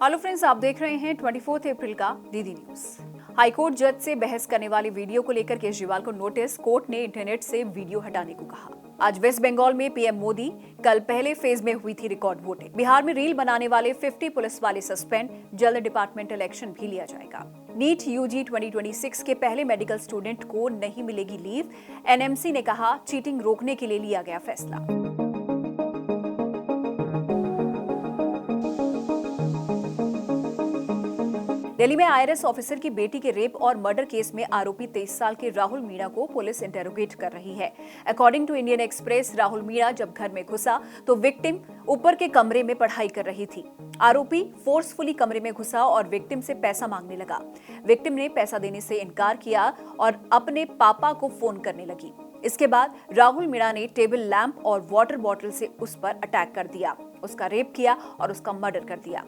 Hello friends, आप देख रहे हैं 24 अप्रैल का डीडी न्यूज। हाईकोर्ट जज से बहस करने वाले वीडियो को लेकर केजरीवाल को नोटिस, कोर्ट ने इंटरनेट से वीडियो हटाने को कहा। आज वेस्ट बंगाल में पीएम मोदी, कल पहले फेज में हुई थी रिकॉर्ड वोटिंग। बिहार में रील बनाने वाले 50 पुलिस वाले सस्पेंड, जल्द डिपार्टमेंटल एक्शन भी लिया जाएगा। नीट यूजी 2026 के पहले मेडिकल स्टूडेंट को नहीं मिलेगी लीव, एनएमसी ने कहा चीटिंग रोकने के लिए लिया गया फैसला। दिल्ली में आईआरएस ऑफिसर की बेटी के रेप और मर्डर केस में आरोपी 23 साल के राहुल मीणा को पुलिस इंटेरोगेट कर रही है। According to Indian Express, Rahul Meena जब घर में घुसा तो विक्टिम ऊपर के कमरे में पढ़ाई कर रही थी। आरोपी फोर्सफुली कमरे में घुसा और विक्टिम से पैसा मांगने लगा। विक्टिम ने पैसा देने से इनकार किया और अपने पापा को फोन करने लगी। इसके बाद राहुल मीणा ने टेबल लैंप और वाटर बॉटल से उस पर अटैक कर दिया, उसका रेप किया और उसका मर्डर कर दिया।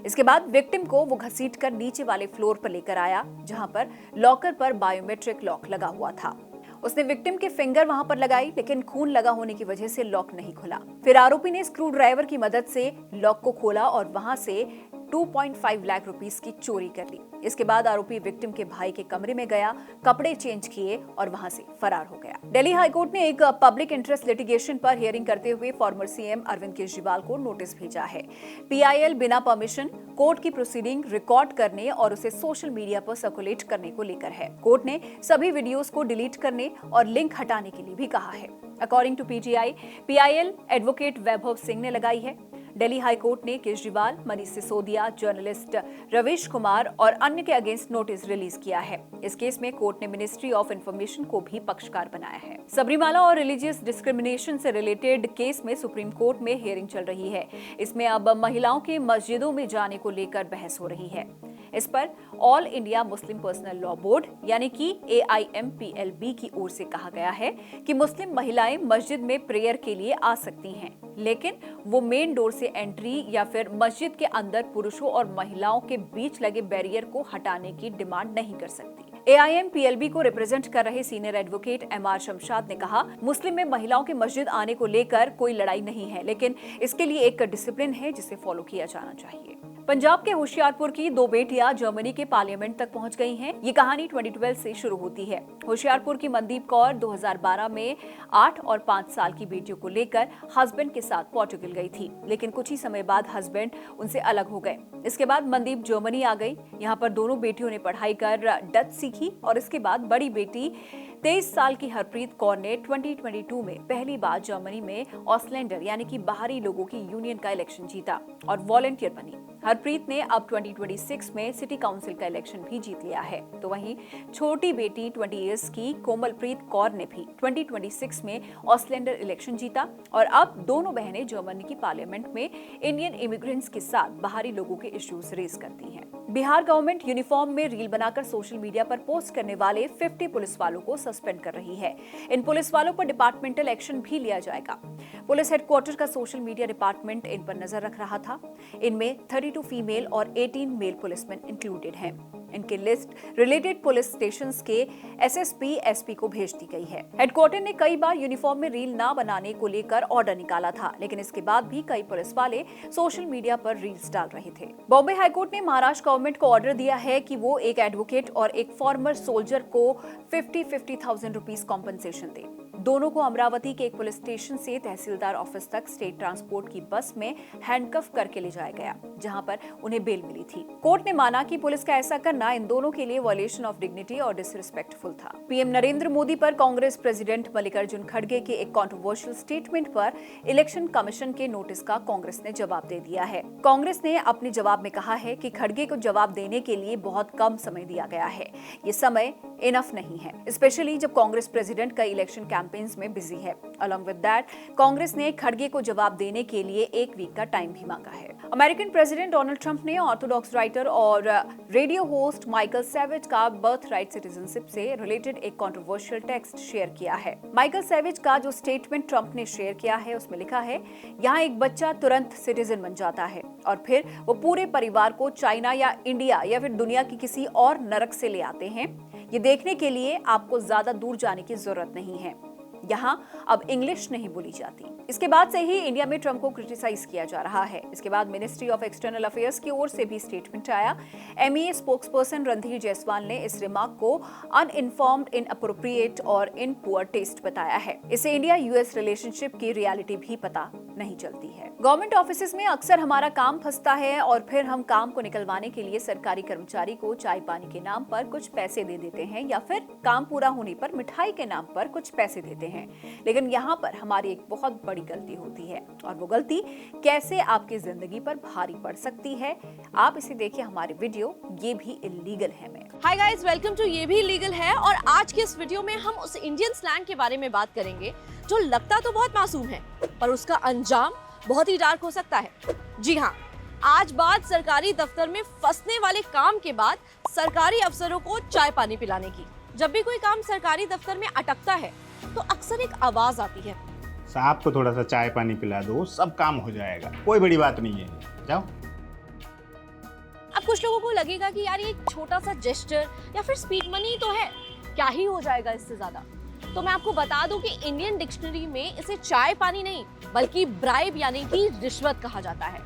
इसके बाद विक्टिम को वो घसीटकर नीचे वाले फ्लोर पर लेकर आया, जहां पर लॉकर पर बायोमेट्रिक लॉक लगा हुआ था। उसने विक्टिम के फिंगर वहां पर लगाई, लेकिन खून लगा होने की वजह से लॉक नहीं खुला। फिर आरोपी ने स्क्रू ड्राइवर की मदद से लॉक को खोला और वहां से 2.5 लाख रुपीस की चोरी कर ली। इसके बाद आरोपी विक्टिम के भाई के कमरे में गया, कपड़े चेंज किए और वहां से फरार हो गया। दिल्ली हाईकोर्ट ने एक पब्लिक इंटरेस्ट लिटिगेशन पर हियरिंग करते हुए फॉर्मर सीएम अरविंद केजरीवाल को नोटिस भेजा है। पीआईएल बिना परमिशन कोर्ट की प्रोसीडिंग रिकॉर्ड करने और उसे सोशल मीडिया पर सर्कुलेट करने को लेकर है। कोर्ट ने सभी वीडियोस को डिलीट करने और लिंक हटाने के लिए भी कहा है। According to PTI, PIL advocate Vaibhav Singh ने लगाई है। दिल्ली हाईकोर्ट ने केजरीवाल, मनीष सिसोदिया, जर्नलिस्ट रवीश कुमार और अन्य के अगेंस्ट नोटिस रिलीज किया है। इस केस में कोर्ट ने मिनिस्ट्री ऑफ इंफॉर्मेशन को भी पक्षकार बनाया है। सबरीमाला और रिलीजियस डिस्क्रिमिनेशन से रिलेटेड केस में सुप्रीम कोर्ट में हियरिंग चल रही है। इसमें अब महिलाओं के मस्जिदों में जाने को लेकर बहस हो रही है। इस पर all India Muslim personal law board यानी कि AIMPLB की ओर से कहा गया है कि मुस्लिम महिलाएं मस्जिद में प्रेयर के लिए आ सकती हैं, लेकिन वो मेन डोर से एंट्री या फिर मस्जिद के अंदर पुरुषों और महिलाओं के बीच लगे बैरियर को हटाने की डिमांड नहीं कर सकती। AIMPLB को रिप्रेजेंट कर रहे सीनियर एडवोकेट MR शमशाद ने कहा, मुस्लिम में महिलाओं के मस्जिद आने को लेकर कोई लड़ाई नहीं है, लेकिन इसके लिए एक डिसिप्लिन है जिसे फॉलो किया जाना चाहिए। पंजाब के होशियारपुर की दो बेटियां जर्मनी के पार्लियामेंट तक पहुंच गई हैं। ये कहानी 2012 से शुरू होती है। होशियारपुर की मनदीप कौर 2012 में 8 और 5 साल की बेटियों को लेकर हस्बैंड के साथ पोर्टुगल गई थी, लेकिन कुछ ही समय बाद हस्बैंड उनसे अलग हो गए। इसके बाद मनदीप जर्मनी आ गई। यहाँ पर दोनों बेटियों ने पढ़ाई कर डच सीखी और इसके बाद बड़ी बेटी 23 साल की हरप्रीत कौर ने 2022 में पहली बार जर्मनी में ऑसलैंडर यानी कि बाहरी लोगों की यूनियन का इलेक्शन जीता और वॉलंटियर बनी। हरप्रीत ने अब 2026 में सिटी काउंसिल का इलेक्शन भी जीत लिया है। तो वहीं छोटी बेटी 20 इयर्स की कोमलप्रीत कौर ने भी 2026 में ऑसलैंडर इलेक्शन जीता और अब दोनों बहनें जर्मनी की पार्लियामेंट में इंडियन इमिग्रेंट्स के साथ बाहरी लोगों के इश्यूज रेज करती हैं। बिहार गवर्नमेंट यूनिफॉर्म में रील बनाकर सोशल मीडिया पर पोस्ट करने वाले 50 पुलिस वालों को सस्पेंड कर रही है। इन पुलिस वालों पर डिपार्टमेंटल एक्शन भी लिया जाएगा। पुलिस हेडक्वार्टर का सोशल मीडिया डिपार्टमेंट इन पर नजर रख रहा था। इनमें 32 फीमेल और 18 मेल पुलिसमैन इंक्लूडेड हैं। इनकी लिस्ट रिलेटेड पुलिस स्टेशंस के SSP, SP को भेज दी गई है। हेडक्वार्टर ने कई बार यूनिफॉर्म में रील ना बनाने को लेकर ऑर्डर निकाला था, लेकिन इसके बाद भी कई पुलिस वाले सोशल मीडिया पर रील्स डाल रहे थे। बॉम्बे हाईकोर्ट ने महाराष्ट्र गवर्नमेंट को ऑर्डर दिया है कि वो एक एडवोकेट और एक फॉर्मर सोल्जर को 50,000 रुपीस कॉम्पनसेशन दे। दोनों को अमरावती के एक पुलिस स्टेशन से तहसीलदार ऑफिस तक स्टेट ट्रांसपोर्ट की बस में हैंडकफ करके ले जाया गया, जहां पर उन्हें बेल मिली थी। कोर्ट ने माना कि पुलिस का ऐसा करना इन दोनों के लिए वायलेशन ऑफ डिग्निटी और डिसरिस्पेक्टफुल था। पीएम नरेंद्र मोदी पर कांग्रेस प्रेसिडेंट मल्लिकार्जुन खड़गे के एक कंट्रोवर्शियल स्टेटमेंट पर इलेक्शन कमीशन के नोटिस का कांग्रेस ने जवाब दे दिया है। कांग्रेस ने अपने जवाब में कहा है कि खड़गे को जवाब देने के लिए बहुत कम समय दिया गया है। ये समय इनफ नहीं है, स्पेशली जब कांग्रेस प्रेसिडेंट का इलेक्शन कैंपेन्स में बिजी है। अलॉन्ग विद दैट, कांग्रेस ने खड़गे को जवाब देने के लिए 1 वीक का टाइम भी मांगा है। अमेरिकन प्रेसिडेंट डोनाल्ड ट्रंप ने ऑर्थोडॉक्स राइटर और रेडियो होस्ट माइकल सैवेज का बर्थ राइट सिटीजनशिप से रिलेटेड एक कंट्रोवर्शियल टेक्स्ट शेयर किया है। माइकल सैवेज का जो स्टेटमेंट ट्रंप ने शेयर किया है, उसमें लिखा है, यहाँ एक बच्चा तुरंत सिटीजन बन जाता है और फिर वो पूरे परिवार को चाइना या इंडिया या फिर दुनिया की किसी और नरक से ले आते हैं। ये देखने के लिए आपको ज्यादा दूर जाने की जरूरत नहीं है। यहाँ अब इंग्लिश नहीं बोली जाती। इसके बाद से ही इंडिया में ट्रंप को क्रिटिसाइज किया जा रहा है। इसके बाद मिनिस्ट्री ऑफ एक्सटर्नल अफेयर्स की ओर से भी स्टेटमेंट आया। एमईए स्पोक्सपर्सन रणधीर जायसवाल ने इस रिमार्क को अनइन्फॉर्म्ड, इनअप्रोप्रिएट और इन पुअर टेस्ट बताया है। इसे इंडिया यूएस रिलेशनशिप की रियलिटी भी पता नहीं चलती है। गवर्नमेंट ऑफिसेज में अक्सर हमारा काम फंसता है और फिर हम काम को निकलवाने के लिए सरकारी कर्मचारी को चाय पानी के नाम पर कुछ पैसे दे देते हैं या फिर काम पूरा होने पर मिठाई के नाम पर कुछ पैसे देते हैं। लेकिन यहाँ पर हमारी एक बहुत बड़ी गलती होती है और वो गलती कैसे आपकी जिंदगी पर भारी पड़ सकती है, आप इसे देखिए हमारे वीडियो ये भी इलीगल है में। हाय गाइस, वेलकम टू ये भी इलीगल है। और आज के इस वीडियो में हम उस इंडियन स्लैंग के बारे में बात करेंगे जो लगता तो बहुत मासूम है पर उसका अंजाम बहुत ही डार्क हो सकता है। जी हाँ, आज बात सरकारी दफ्तर में फंसने वाले काम के बाद सरकारी अफसरों को चाय पानी पिलाने की। जब भी कोई काम सरकारी दफ्तर में अटकता है तो अक्सर एक आवाज आती है, साहब को थोड़ा सा चाय पानी पिला दो, सब काम हो जाएगा, कोई बड़ी बात नहीं है, जाओ। अब कुछ लोगों को लगेगा कि यार ये एक छोटा सा जेस्चर या फिर स्पीड मनी तो है, क्या ही हो जाएगा इससे ज्यादा। तो मैं आपको बता दूं कि इंडियन डिक्शनरी में इसे चाय पानी नहीं बल्कि ब्राइब यानी कि रिश्वत कहा जाता है।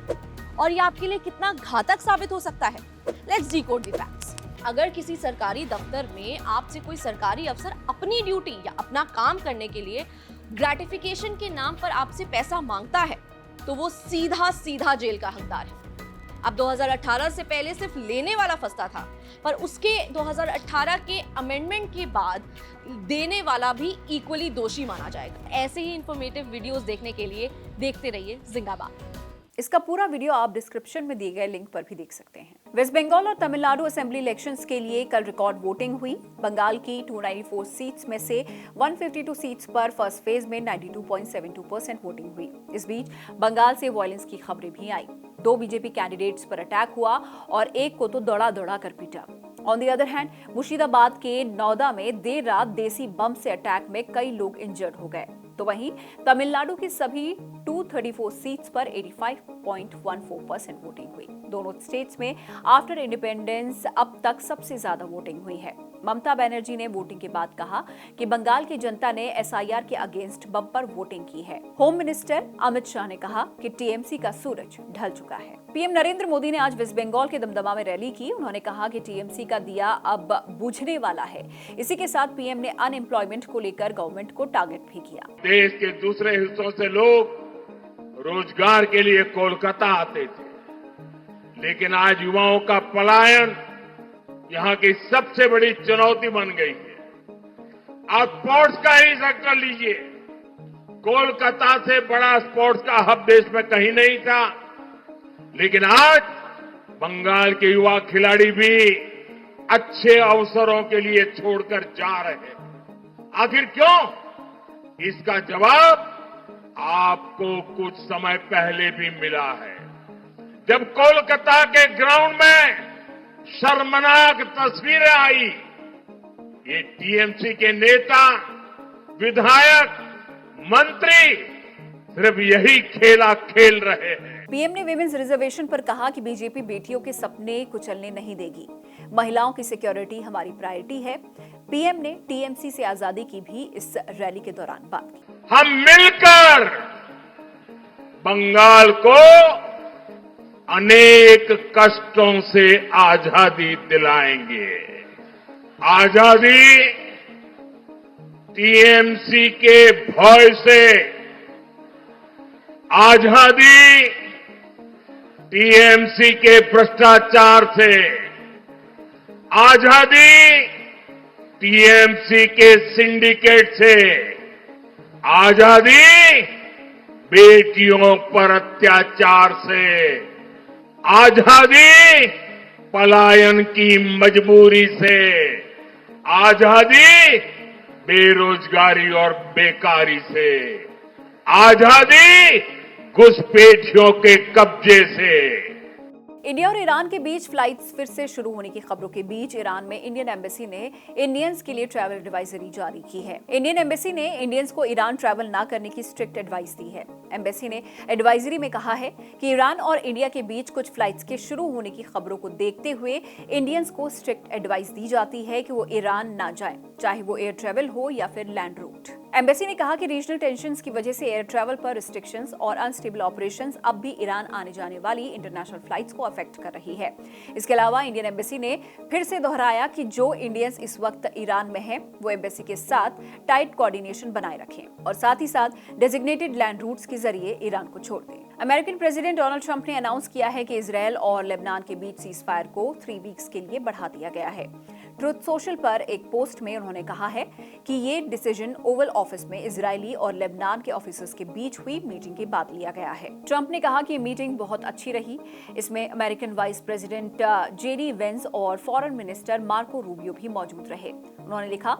और ये आपके लिए कितना घातक साबित हो सकता है, लेट्स डिकोड द फैक्ट्स। अगर किसी सरकारी दफ्तर में आपसे कोई सरकारी अफसर अपनी ड्यूटी या अपना काम करने के लिए ग्रेटिफिकेशन के नाम पर आपसे पैसा मांगता है तो वो सीधा सीधा जेल का हकदार है। अब 2018 से पहले सिर्फ लेने वाला फंसता था, पर उसके 2018 के अमेंडमेंट के बाद देने वाला भी इक्वली दोषी माना जाएगा। ऐसे ही इंफॉर्मेटिव वीडियोस देखने के लिए देखते रहिए जिंदाबाद। इसका पूरा वीडियो आप डिस्क्रिप्शन में दिए गए लिंक पर भी देख सकते हैं। वेस्ट बंगाल और तमिलनाडु असेंबली इलेक्शंस के लिए कल रिकॉर्ड वोटिंग हुई। बंगाल की 294 सीट्स में से 152 सीट्स पर फर्स्ट फेज में 92.72% वोटिंग हुई। इस बीच बंगाल से वायलेंस की खबरें भी आई। 2 बीजेपी कैंडिडेट्स पर अटैक हुआ और एक को तो दौड़ा कर पीटा। On the other hand, Murshidabad के नौदा में देर रात देसी बम से अटैक में कई लोग इंजर्ड हो गए। तो वहीं तमिलनाडु की सभी 234 सीट्स पर 85.14% वोटिंग हुई। दोनों स्टेट्स में आफ्टर इंडिपेंडेंस अब तक सबसे ज्यादा वोटिंग हुई है। ममता बनर्जी ने वोटिंग के बाद कहा कि बंगाल की जनता ने एसआईआर के अगेंस्ट बम्पर वोटिंग की है। होम मिनिस्टर अमित शाह ने कहा कि टीएमसी का सूरज ढल चुका है। पीएम नरेंद्र मोदी ने आज वेस्ट बंगाल के दमदमा में रैली की। उन्होंने कहा कि टीएमसी का दिया अब बुझने वाला है। इसी के साथ पीएम ने अनएम्प्लॉयमेंट को लेकर गवर्नमेंट को टारगेट भी किया। देश के दूसरे हिस्सों से लोग रोजगार के लिए कोलकाता आते थे, लेकिन आज युवाओं का पलायन यहाँ की सबसे बड़ी चुनौती बन गई है। आप स्पोर्ट्स का ही सेक्टर लीजिए, कोलकाता से बड़ा स्पोर्ट्स का हब देश में कहीं नहीं था, लेकिन आज बंगाल के युवा खिलाड़ी भी अच्छे अवसरों के लिए छोड़कर जा रहे हैं। आखिर क्यों? इसका जवाब आपको कुछ समय पहले भी मिला है, जब कोलकाता के ग्राउंड में शर्मनाक तस्वीरें आई। ये टीएमसी के नेता, विधायक, मंत्री सिर्फ यही खेला खेल रहे हैं। पीएम ने विमेंस रिजर्वेशन पर कहा कि बीजेपी बेटियों के सपने कुचलने नहीं देगी। महिलाओं की सिक्योरिटी हमारी प्रायोरिटी है। पीएम ने टीएमसी से आजादी की भी इस रैली के दौरान बात की। हम मिलकर बंगाल को अनेक कष्टों से आजादी दिलाएंगे। आजादी टीएमसी के भय से, आजादी टीएमसी के भ्रष्टाचार से, आजादी टीएमसी के सिंडिकेट से, आजादी बेटियों पर अत्याचार से, आजादी पलायन की मजबूरी से, आजादी बेरोजगारी और बेकारी से, आजादी घुसपैठियों के कब्जे से। इंडिया और ईरान के बीच फ्लाइट्स फिर से शुरू होने की खबरों के बीच ईरान में इंडियन एम्बेसी ने इंडियंस के लिए ट्रैवल एडवाइजरी जारी की है। इंडियन एम्बेसी ने इंडियंस को ईरान ट्रैवल ना करने की स्ट्रिक्ट एडवाइस दी है। एम्बेसी ने एडवाइजरी में कहा है कि ईरान और इंडिया के बीच कुछ फ्लाइट्स के शुरू होने की खबरों को देखते हुए इंडियंस को स्ट्रिक्ट एडवाइस दी जाती है कि वो ईरान ना जाएं, चाहे वो एयर ट्रैवल हो या फिर लैंड रूट। एम्बेसी ने कहा कि रीजनल टेंशंस की वजह से एयर ट्रैवल पर रिस्ट्रिक्शंस और अनस्टेबल ऑपरेशंस अब भी ईरान आने जाने वाली इंटरनेशनल फ्लाइट्स को अफेक्ट कर रही है। इसके अलावा इंडियन एम्बेसी ने फिर से दोहराया कि जो इंडियंस इस वक्त ईरान में हैं, वो एम्बेसी के साथ टाइट कोऑर्डिनेशन बनाए रखें और साथ ही साथ डेजिग्नेटेड लैंड रूट्स के जरिए ईरान को छोड़ दें। अमेरिकन प्रेसिडेंट डोनाल्ड ट्रंप ने अनाउंस किया है कि इजरायल और लेबनान के बीच सीज फायर को 3 वीक्स के लिए बढ़ा दिया गया है। ट्रुथ सोशल पर एक पोस्ट में उन्होंने कहा है कि ये डिसीजन ओवल ऑफिस में इजरायली और लेबनान के ऑफिसर्स के बीच हुई मीटिंग के बाद लिया गया है। ट्रंप ने कहा कि मीटिंग बहुत अच्छी रही। इसमें American vice president JD Vance और फॉरेन मिनिस्टर मार्को रूबियो भी मौजूद रहे। उन्होंने लिखा,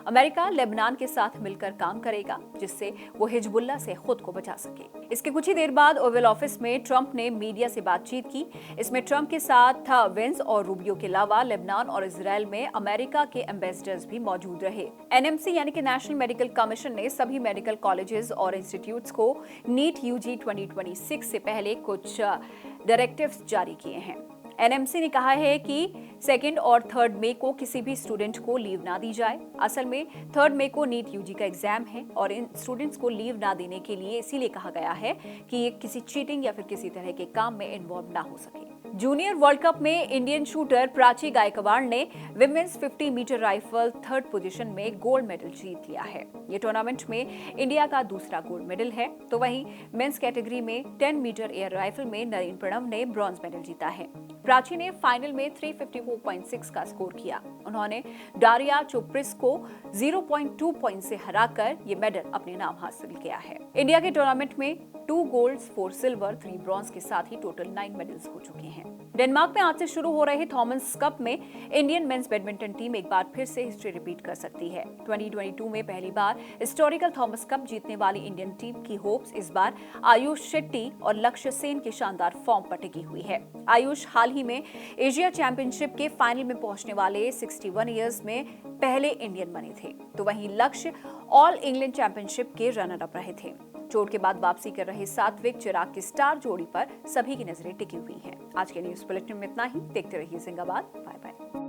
अमेरिका लेबनान के साथ मिलकर काम करेगा जिससे वो हिजबुल्लाह से खुद को बचा सके। इसके कुछ ही देर बाद ओवल ऑफिस में ट्रंप ने मीडिया से बातचीत की। इसमें ट्रंप के साथ वेंस और रूबियो के अलावा लेबनान और इजरायल में अमेरिका के एम्बेसडर्स भी मौजूद रहे। एनएमसी यानी कि नेशनल मेडिकल कमीशन ने सभी मेडिकल कॉलेजेस और इंस्टीट्यूट्स को नीट यूजी 2026 से पहले कुछ डायरेक्टिव्स जारी किए हैं। एनएमसी ने कहा है कि 2 और 3 मई को किसी भी स्टूडेंट को लीव ना दी जाए। असल में 3 मई को नीट यूजी का एग्जाम है और इन स्टूडेंट्स को लीव ना देने के लिए इसीलिए कहा गया है कि ये किसी चीटिंग या फिर किसी तरह के काम में इन्वॉल्व ना हो सके। जूनियर वर्ल्ड कप में इंडियन शूटर प्राची गायकवाड़ ने women's 50 metre rifle 3rd position में गोल्ड मेडल जीत लिया है। ये टूर्नामेंट में इंडिया का दूसरा गोल्ड मेडल है। तो वहीं मेंस कैटेगरी में 10 मीटर एयर राइफल में नरेन प्रणव ने ब्रॉन्ज मेडल जीता है। प्राची ने फाइनल में 354.6 का स्कोर किया। उन्होंने डारिया चोप्रिस को 0.2 पॉइंट से हराकर ये मेडल अपने नाम हासिल किया है। इंडिया के टूर्नामेंट में 2 गोल्ड्स, 4 सिल्वर, 3 ब्रॉन्ज के साथ ही टोटल 9 मेडल्स हो चुके हैं। डेनमार्क में आज से शुरू हो रहे थॉमस कप में इंडियन मेंस बैडमिंटन टीम एक बार फिर से हिस्ट्री रिपीट कर सकती है। 2022 में पहली बार हिस्टोरिकल थॉमस कप जीतने वाली इंडियन टीम की होप्स इस बार आयुष शेट्टी और लक्ष्य सेन के शानदार फॉर्म पर टिकी हुई है। आयुष हाल ही में एशिया चैंपियनशिप के फाइनल में पहुंचने वाले 61 इयर्स में पहले इंडियन बने थे। तो वहीं लक्ष्य ऑल इंग्लैंड चैंपियनशिप के रनर अप रहे थे। चोट के बाद वापसी कर रहे सात्विक चिराग की स्टार जोड़ी पर सभी की नजरें टिकी हुई हैं। आज के न्यूज बुलेटिन में इतना ही। देखते रहिए जिंदाबाद। Bye bye.